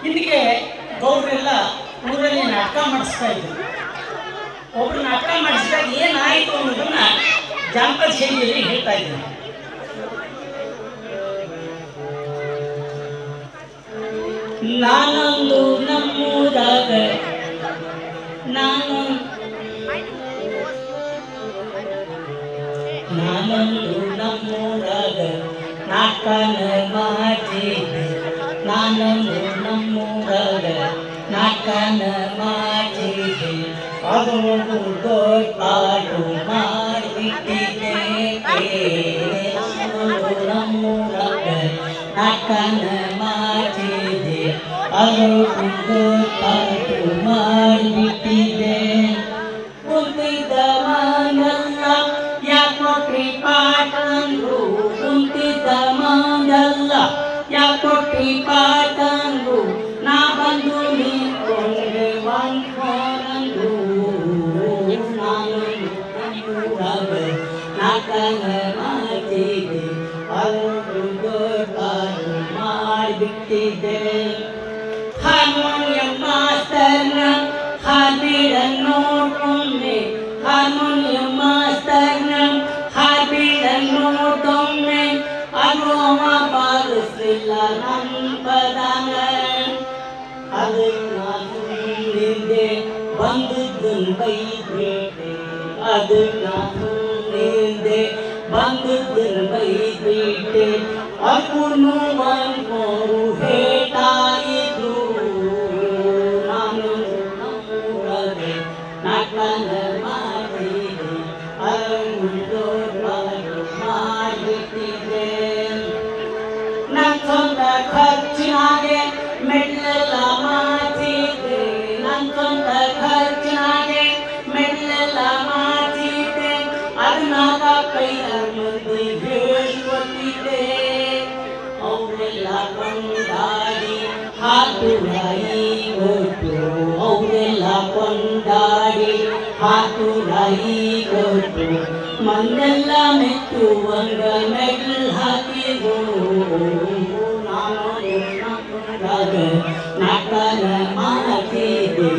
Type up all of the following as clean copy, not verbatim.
ಹಿಂದಿಗೆ ಗೌಡ್ರೆಲ್ಲ ಊರಲ್ಲಿ ನಾಟಕ ಮಾಡಿಸ್ತಾ ಇದ್ರು. ಒಬ್ರು ನಾಟಕ ಮಾಡಿಸಿದಾಗ ಏನಾಯಿತು ಅನ್ನೋದನ್ನ ಜಾನಪದ ಶೈಲಿಯಲ್ಲಿ ಹೇಳ್ತಾ ಇದ್ರು. ನಾನೊಂದು ನಮ್ಮೂರಾಗ ನಾನೊಂದು ನಮ್ಮೂರಾಗ ನಾಟಕನ ಮಾಡಿದೆ. ನಾನೊಂದು ನಮ್ಮೂರಾಗ ನಾಟಕನ ಮಾಡಿದೆ. ಅದು ದೊಡ್ಡಾಟು ಮಾಡಿಬಿಟ್ಟಿದೆ. ನಾನೊಂದು ನಮ್ಮೂರಾಗ ನಾಟಕನ ಮಾಡಿದೆ. ಅದು ದೊಡ್ಡಾಟು ಮಾಡಿಬಿಟ್ಟಿದೆ. ಕುಂತಿದ್ದ ಮನೆಲ್ಲ ಯಾಕೋ ಪಾಟಂದ್ರು. ಕುಂತಿದ್ದ ಮನೆಲ್ಲ ಯಾಕೋ ಪಾಟಂದ್ರು. ನಾ ಬಂದು ನಿಂತ್ಕೊಂಡ್ರೆ ಒಂದ್ಕೊಂಡ್ರು. ನಾನು ನಮ್ಮೂರಾಗ ನಾಟಕ ಮಾಡಿದೆ. ಅದು ದೊಡ್ಡಾಟು ಮಾಡಿಬಿಟ್ಟಿದೆ. ಹಾರ್ಮೋನಿಯಂ ಮಾಸ್ತರ್ನ ಹಾಡ್ಬಿಡ ನೋಡ್ಕೊಂಡೆ. ಹಾರ್ಮೋನಿಯಂ ಮಾಸ್ತರ್ನ ಹಾಡ್ಬಿಡ ನೋಡ್ಕೊಂಡೆ. ಅದು ಅವ ಬಾರಿಸ್ಲಿಲ್ಲ ನನ್ನ ಪದನ. ಅದಕ್ಕೆ ನಾನು ನಿಂದೆ ಬಂದದ್ದನ್ನು ಬೈದ್ಬಿಟ್ಟೆ. ಅದಕ್ಕೆ ನಾನು ನಿಂದೆ ಬಂದದ್ದನ್ನು ಬೈದ್ಬಿಟ್ಟೆ. ಅಪ್ಪನು ಒಂದ್ಮೂರು ಹೇಟಾಯಿದ್ರು. ನಾನು ನಮ್ಮೂರಾಗ ನಾಟಕ ಮಾಡಿದೆ. ಅದು ಮಾಡಿಬಿಟ್ಟಿದೆ. ನನ್ನ ಸ್ವಂತ ಖರ್ಚಿನಾಗೆ ಮೆಟ್ಲೆಲ್ಲ ಮಾಡಿದೆ. ನನ್ನ ಸ್ವಂತ ಖರ್ಚಿನಾಗೆ ಮೆಟ್ಲೆಲ್ಲ ಮಾಡಿದೆ. ಅದನ್ನಾಗ ಕೈಯಾರ ಮಂದಿ ಹೇಳಿಕೊಟ್ಟಿದ್ದೆ. ಅವರೆಲ್ಲ ಕೊಂಡಾಡಿ ಹಾತುರಾಯಿ ಕೊಟ್ಟು. ಅವರೆಲ್ಲ ಕೊಂಡಾಡಿ ಹಾತುರಾಯಿ ಕೊಟ್ಟು. ಮಂದೆಲ್ಲ ಮೆಚ್ಚುವಂಗ ಮೆಟ್ಲು ಹಾಕಿದ್ರು. ನಾನು ನಮ್ಮೂರಾಗ ನಾಟಕ ಮಾಡಿದೆ.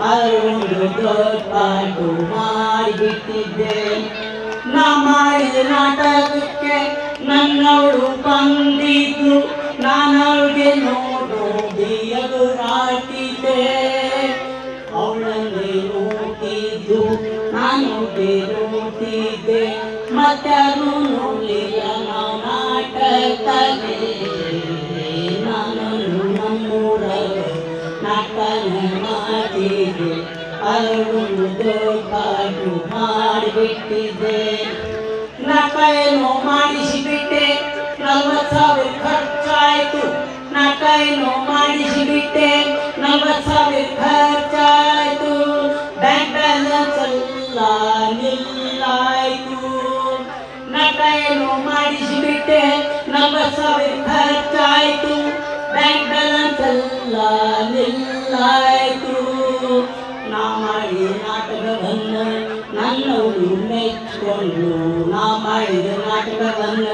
ಅದೊಂದು ದೊಡ್ಡಾಟು ಮಾಡಿಬಿಟ್ಟಿದ್ದೆ. ನಾ ಮಾಡಿದ ನಾಟಕಕ್ಕೆ ನನ್ನವಳು ಬಂದಿದ್ದು. ನಾನವಳಿಗೆ ನೋಡೋದಿ ಎದುರಾಟಿದ್ದೆ. ಅವಳನ್ನೇ ನೋಡ್ತಿದ್ದು ನಾನು ನೋಡ್ತಿದ್ದೆ. ಮತ್ತಾರು ನೋಡಲಿಲ್ಲ ನಾವು ನಾಟಕದಲ್ಲಿ. ನಾನು ನಮ್ಮೂರಾಗ ನಾಟಕ ಮಾಡಿದೆ. ಅದೊಂದು ದೊಡ್ಡಾಟು ಮಾಡಿಬಿಟ್ಟಿದೆ. ನಾಟಕ ಏನೋ ಮಾಡಿಸಿಬಿಟ್ಟೆ. 40,000 ಖರ್ಚಾಯ್ತು. ನಾಟಕ ಏನೋ ಮಾಡಿಸಿಬಿಟ್ಟೆ. 40,000 ಖರ್ಚಾಯ್ತು. ಬ್ಯಾಂಕ್ ಬ್ಯಾಲೆನ್ಸ್ ಎಲ್ಲ ನಿಲ್ಲಾಯ್ತು. ನಾಟಕ ಏನೋ ಮಾಡಿಸಿಬಿಟ್ಟೆ. 40,000 ಖರ್ಚಾಯ್ತು. ಬ್ಯಾಂಕ್ ಬ್ಯಾಲೆನ್ಸ್ ಎಲ್ಲ ನಿಲ್ಲಾಯ್ತು. ನಾ ಮಾಡಿದ ನಾಟಕವನ್ನ ನನ್ನವಳು ಮೆಚ್ಚಿಕೊಂಡು. ನಾ ಮಾಡಿದ ನಾಟಕವನ್ನ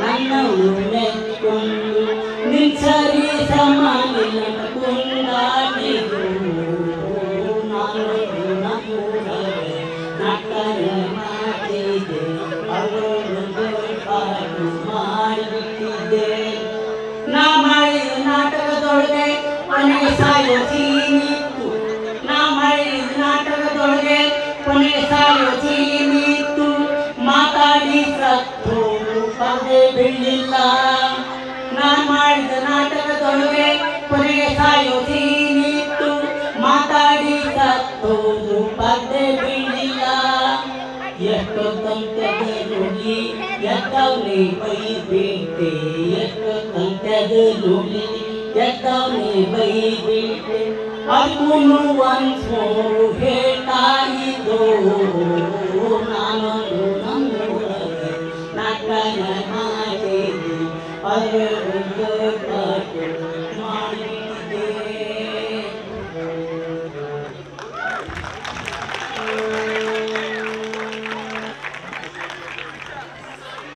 ನನ್ನವಳು ಮೆಚ್ಚಿಕೊಂಡು. ನಿನ್ ಸರಿ ಸಮಾನಿಲ್ಲ ಕೊಂಡಾಡಿದ್ರು. ನಾನು ನಮ್ಮೂರಾಗ ನಾಟಕ ಮಾಡಿದೆ. ಅದೊಂದು ದೊಡ್ಡಾಟು ಮಾಡಿಬಿಟ್ಟಿದ್ದೆ. ನಾ ಮಾಡಿದ ನಾಟಕದೊಳಗೆ ಕೊನೆಗೆ ಸಾಯೋ ಸೀನಿತ್ತು. ನಾ ಮಾಡಿದ ನಾಟಕದೊಳಗೆ ಕೊನೆಗೆ ಸಾಯೋ ಸೀನಿತ್ತು. ಮಾತಾಡಿ ಸತ್ತೋರು ಪದೇ ಬೀಳಿಲ್ಲ. ನಾ ಮಾಡಿದ ನಾಟಕದೊಳಗೆ ಕೊನೆಗೆ ಸಾಯೋ ಸೀನಿತ್ತು. ಮಾತಾಡಿ ಸತ್ತೋರು ಪದೇ ಬೀಳಿಲ್ಲ. ಎಷ್ಟೊತ್ತಂತದ ನುಡಿ ಎದ್ದವನೇ ಬೈಬಿಟ್ಟೆ. ಎಷ್ಟೊತ್ತಂತದ ನುಡಿ ಎದ್ದವನೇ ಬೈಬಿಟ್ಟೆ. ಅದಕ್ಕೂನು ಒಂದ್ಮೂರು ಹೇಟಾಯಿದ್ದು. ನಾನೊಂದು ನಮ್ಮೂರಾಗ ನಾಟಕ ಮಾಡಿದೆ. ಅದೊಂದು